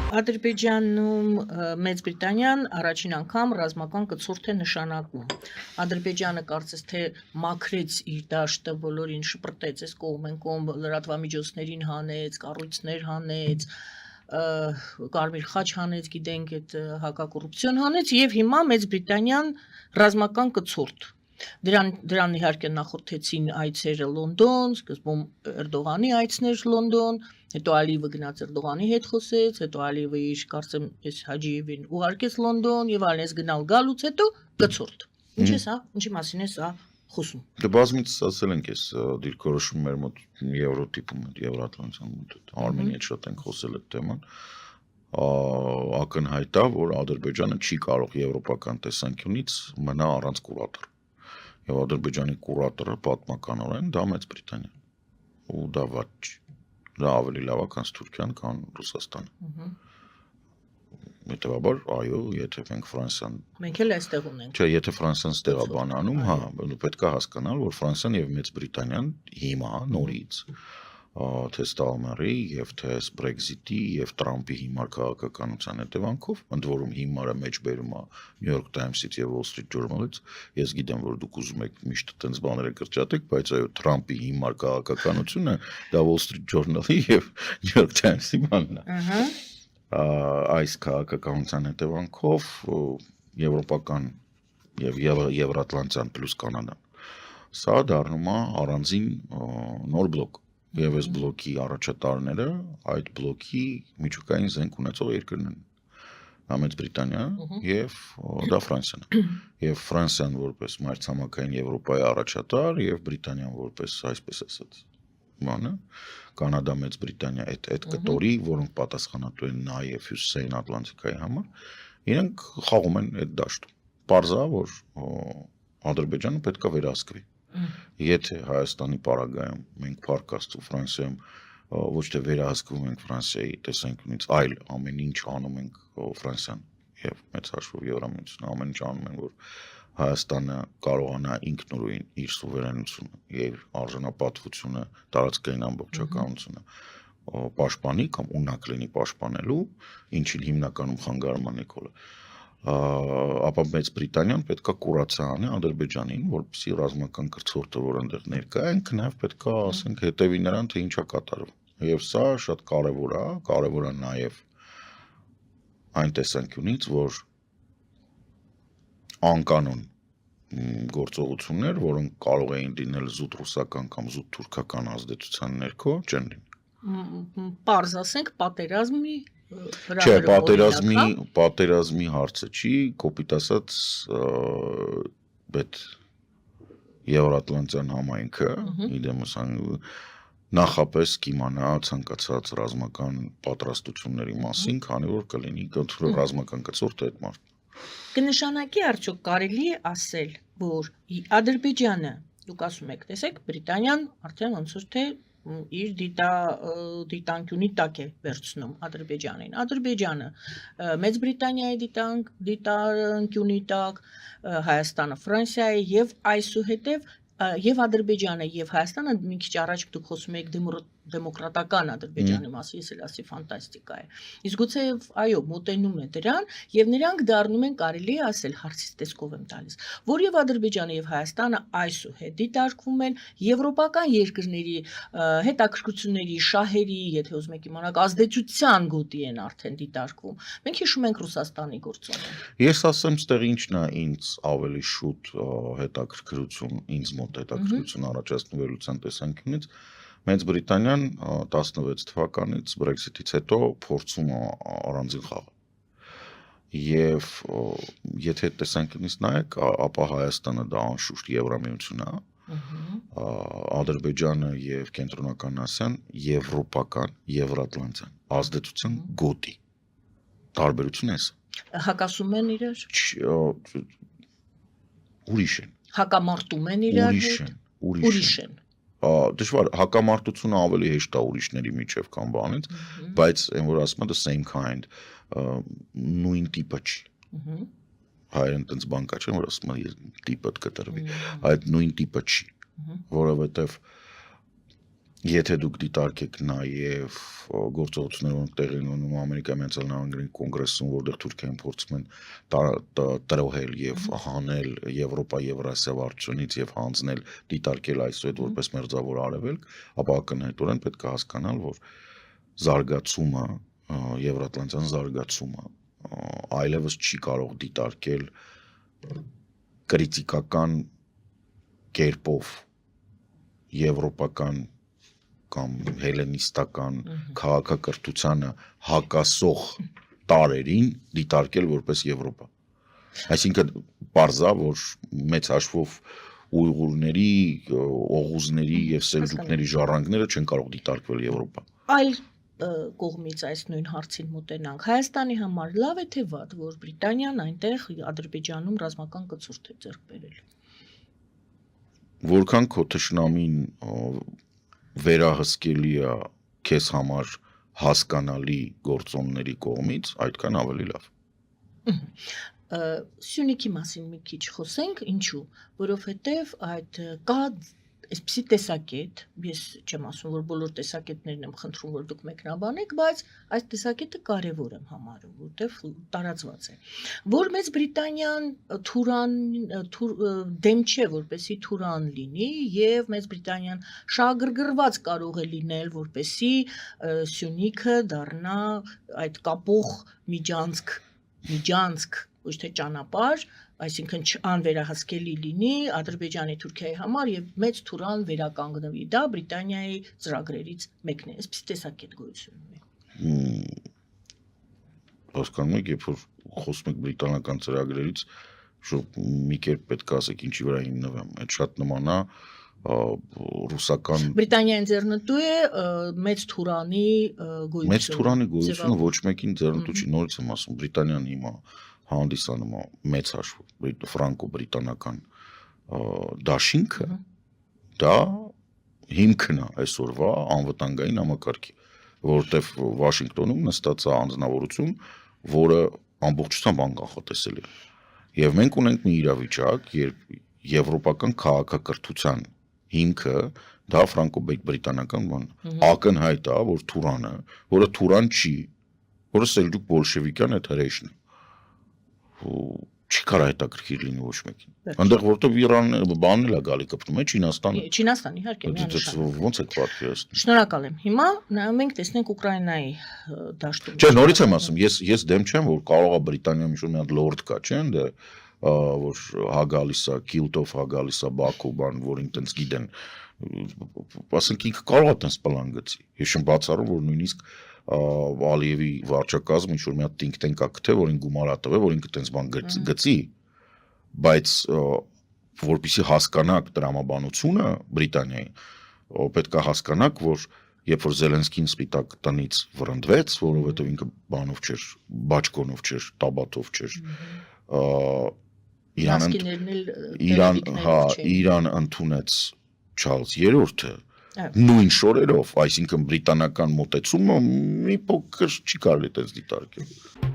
Ադրբեջանում Մեծ Բրիտանիան առաջին անգամ ռազմական կցորդ է նշանակում։ Ադրբեջանը կարծես թե մաքրեց իր դաշտը, բոլորին շպրտեց, այս կողմ են կողմ լրատվամիջոցներին հանեց, կառույցներ հանեց, Կարմիր խաչ հանեց, գիտենք, այդ հակակոռուպցիոն հանեց եւ հիմա Մեծ Բրիտանիան ռազմական կցորդ։ Դրան իհարկե նախորդեցին այցերը Լոնդոն, սկզբում Էրդողանի այցներ Լոնդոն, հետո Ալիևը գնաց Էրդողանի հետ խոսեց, հետո Ալիևը իր կարծեմ այս Հաջիևին ուղարկեց Լոնդոն եւ այլն, գնալ գալուց հետո կցորդ։ Ինչ է սա, ինչի մասին է սա խոսում։ Դե բազմից ասել ենք այս դիրքորոշում մեր մոտ Եվրոտիպում, Եվրատլանտյան մոտ, Արմենիա շատ ենք խոսել այդ թեման։ Ակնհայտ է, որ Ադրբեջանը չի կարող եվրոպական տեսանկյունից մնա առանց կուրատոր։ Եվ Ադրբեջանի կուրատորը պատմականորեն դա Մեծ Բրիտանիան։ Ու դա վատ չի։ Դա ավելի լավ է, քան Թուրքիան, քան Ռուսաստանը։ Հետևաբար, այո, եթե մենք Ֆրանսիան Մենք էլ այստեղ ունենք։ Չէ, եթե Ֆրանսիան ստեղ է բանանում, հա, պետք է հասկանալ, որ Ֆրանսիան եւ Մեծ Բրիտանիան հիմա նորից թե Ստալմերի եւ թե Brexit-ի եւ Տրամպի հիմար քաղաքականության հետևանքով, ընդ որում հիմարը մեջբերում է New York Times-ից եւ Wall Street Journal-ից, ես գիտեմ, որ դուք ուզում եք միշտ այդպես բաները կրճատեք, բայց այո, Տրամպի հիմար քաղաքականությունը դա Wall Street Journal-ի եւ New York Times-ի բանն է։ Այս քաղաքականության հետևանքով եվրոպական եւ Եվրատլանտյան պլյուս Կանադան սա դառնում է առանձին նոր բլոկ եւ այս բլոկի առաջատարները այդ բլոկի միջուկային զենք ունեցող երկրներն են Մեծ Բրիտանիան եւ դա Ֆրանսիան է եւ Ֆրանսիան որպես մայրցամաքային Եվրոպայի առաջատար եւ Բրիտանիան որպես այսպես ասած բանը Կանադա, Մեծ Բրիտանիա այդ կտորի, որոնք պատասխանատու են նաև Հյուսիսային Ատլանտիկայի համար, իրենք խաղում են այդ դաշտում։ Պարզ է, որ Ադրբեջանը պետք է վերահսկվի։ Եթե Հայաստանի պարագայում մենք Փառք Աստծո Ֆրանսիայում ոչ թե վերահսկվում ենք Ֆրանսիայի տեսանկյունից, այլ ամեն ինչ անում ենք Ֆրանսիան եւ մեծ հաշվով Եվրամիությունը ամեն ինչ անում են, որ Հայաստանը կարողանա ինքնուրույն իր սուվերենությունը եւ արժանապատվությունը, տարածքային ամբողջականությունը պաշտպանի կամ ունակ լինի պաշտպանելու, ինչին հիմնականում խանգարում է Նիկոլը, ապա Մեծ Բրիտանիան պետքա կուրացի անի Ադրբեջանին, որպեսզի ռազմական կրթորդը, որ այնտեղ ներկա է, ինքը նաեւ պետքա ասենք հետևի նրան, թե ինչ է կատարվում։ Եվ սա շատ կարևոր է նաեւ այն տեսանկյունից, որ անկանոն գործողություններ, որոնք կարող էին լինել զուտ ռուսական կամ զուտ թուրքական ազդեցության ներքո, չեն լինի։ Պարզ ասենք պատերազմի Չէ, պատերազմի հարցը չի, կոպիտ ասած այդ Եվրատլանտյան համայնքը, իդեմս նախապես կիմանա ցանկացած ռազմական պատրաստությունների մասին, քանի որ կլինի ռազմական կցորդը այդ մարդը։ Կնշանակի արդյոք կարելի է ասել, որ Ադրբեջանը, դուք ասում եք, տեսեք, Բրիտանիան արդեն ոնց որ թե իր դիտանկյունի տակ է վերցնում Ադրբեջանին։ Ադրբեջանը Մեծ Բրիտանիայի դիտանկյունի տակ, Հայաստանը Ֆրանսիայի եւ այսուհետեւ եւ Ադրբեջանը եւ Հայաստանը մի քիչ առաջ դուք խոսում եք դեմոկրատական Ադրբեջանի մասին, ես էլ ասի ֆանտաստիկա է։ Իսկ գուցե այո, մոտենում է դրան եւ նրանք դառնում են, կարելի է ասել, հարցից տեսքով եմ տալիս, որ եւ Ադրբեջանը եւ Հայաստանը այսուհետ դիտարկվում են եվրոպական երկրների հետաքրքրությունների, շահերի, եթե ուզում եք իմանալ, ազդեցության գոտի են արդեն դիտարկվում։ Մենք հիշում ենք Ռուսաստանի գործոնը։ Ես ասեմ, ստեղ ինչն է ինձ ավելի շուտ հետաքրքրություն, ինձ մոտ հետաքրքրություն առաջացնում վերլուծության տեսանկյունից Մեծ Բրիտանիան 16 թվականից Brexit-ից հետո փորձում է առանձին խաղալ։ Եվ եթե տեսանկյունից նայեք, ապա Հայաստանը դա անշուշտ Եվրամիությունն է, Ադրբեջանը եւ Կենտրոնական Ասիան եվրոպական, եվրատլանտյան ազդեցության գոտի։ Տարբերությունն է սա։ Հակասում են իրար։ Ուրիշ են։ Հակամարտում են իրար հետ։ Ուրիշ են։ Դժվար հակամարտությունը ավելի հեշտ է ուրիշների միջև կամ բանից, բայց այն որ ասում եմ the same kind նույն տիպը չի։ Հայերեն տենց բան կա չէ, որ ասում են տիպը կտրվի, այդ նույն տիպը չի, որովհետև Եթե դուք դիտարկեք նաև գործողություններ, որոնք տեղի են ունենում Ամերիկայի Միացյալ Նահանգների կոնգրեսում, որտեղ Թուրքիան փորձում են տրոհել եւ հանել Եվրոպա-Եվրասիա վարչությունից եւ հանձնել դիտարկել այսուհետ որպես մերձավոր արևելք, ապա ակնհայտորեն պետք է հասկանալ, որ զարգացումը, Եվրատլանտյան զարգացումը այլևս չի կարող դիտարկել կրիտիկական կերպով եվրոպական կամ հելենիստական քաղաքակրթությանը հակասող տարերին դիտարկել որպես Եվրոպա։ Այսինքն պարզա, որ մեծ հաշվով ուйղուրների, օղուզների եւ սելջուկների ժառանգները չեն կարող դիտարկվել Եվրոպա։ Այլ կողմից այս նույն հարցին մոտենանք։ Հայաստանի համար լավ է թե վատ, որ Բրիտանիան այնտեղ Ադրբեջանում ռազմական կցորդ է ձեռք բերել։ Որքան քո թշնամին վերահսկելի է քեզ համար հասկանալի գործոնների կողմից, այդքան ավելի լավ։ Սյունիքի մասին մի քիչ խոսենք, ինչու, որովհետև այդ կա այսպիսի տեսակետ, ես չեմ ասում, որ բոլոր տեսակետներն եմ խնդրում, որ դուք մեկնաբանեք, բայց այս տեսակետը կարևոր եմ համարում, որտեղ տարածված է, որ Մեծ Բրիտանիան դեմ չէ, որպեսի Թուրան լինի եւ Մեծ Բրիտանիան շահագրգռված կարող է լինել, որպեսի Սյունիքը դառնա այդ կապող միջանցք ոչ թե ճանապարհ, այսինքն անվերահսկելի լինի Ադրբեջանի Թուրքիայի համար եւ մեծ Թուրան վերականգնվի։ Դա Բրիտանիայի ծրագրերից մեկն է։ Այսպես տեսակետ գոյություն ունի։ Հասկանում եք, երբ որ խոսում եք բրիտանական ծրագրերից, մի կերպ պետք է ասեք ինչի վրա հիմնվեմ։ Այդ շատ նման է ռուսական Բրիտանիան ձեռնտու է մեծ Թուրանի գոյությունը։ Մեծ Թուրանի գոյությունը ոչ մեկին ձեռնտու չի, նորից եմ ասում, Բրիտանիան հիմա հանդիսանում է մեծ հաշվով ֆրանկո-բրիտանական դաշինքը, դա հիմքն է այսօրվա անվտանգային համակարգի, որովհետև Վաշինգտոնում նստած է անձնավորություն, որը ամբողջությամբ անկանխատեսելի է։ Եվ մենք ունենք մի իրավիճակ, երբ եվրոպական քաղաքակրթության հիմքը դա ֆրանկո-բրիտանական բանն է։ Ակնհայտ է, որ Թուրանը, որը Թուրան չի, որը սելջուկ բոլշևիկյան այդ հրեշն է, չի կարող հետաքրքիր լինի ոչ մեկին։ Այնտեղ որտեղ Իրանը բանն էլ է գալի կպնում է Չինաստանը։ Չինաստան իհարկե միանշանակ։ Ոնց է պատկերացնում։ Շնորհակալ եմ։ Հիմա նայում ենք, տեսնենք Ուկրաինայի դաշտում։ Չէ, նորից եմ ասում, ես դեմ չեմ, որ կարող է Բրիտանիայում ինչ-որ մի հատ լորդ կա, չէ՞, ընդ որ հա գալիս է Կիլտով, հա գալիս է Բաքու բան, որին տենց գիտեն։ Ասենք ինքը կարող է տենց պլան գծի։ Ես չեմ բացառում, որ նույնիսկ Ալիևի վարչակազմը ինչ-որ մի հատ think tank-ա գտե, որին գումար ա տվել, որ ինքը տենց բան գծի, բայց որպեսզի հասկանաք տրամաբանությունը Բրիտանիայի, պետք է հասկանաք, որ երբ որ Զելենսկին Սպիտակ տնից վռնդվեց, որովհետև ինքը բանով չէր, բաճկոնով չէր, տաբատով չէր, Իրան ընդունեց Չարլզ III-ը նույն շորերով, այսինքն բրիտանական մոտեցումը մի փոքր չի կարելի դիտարկել։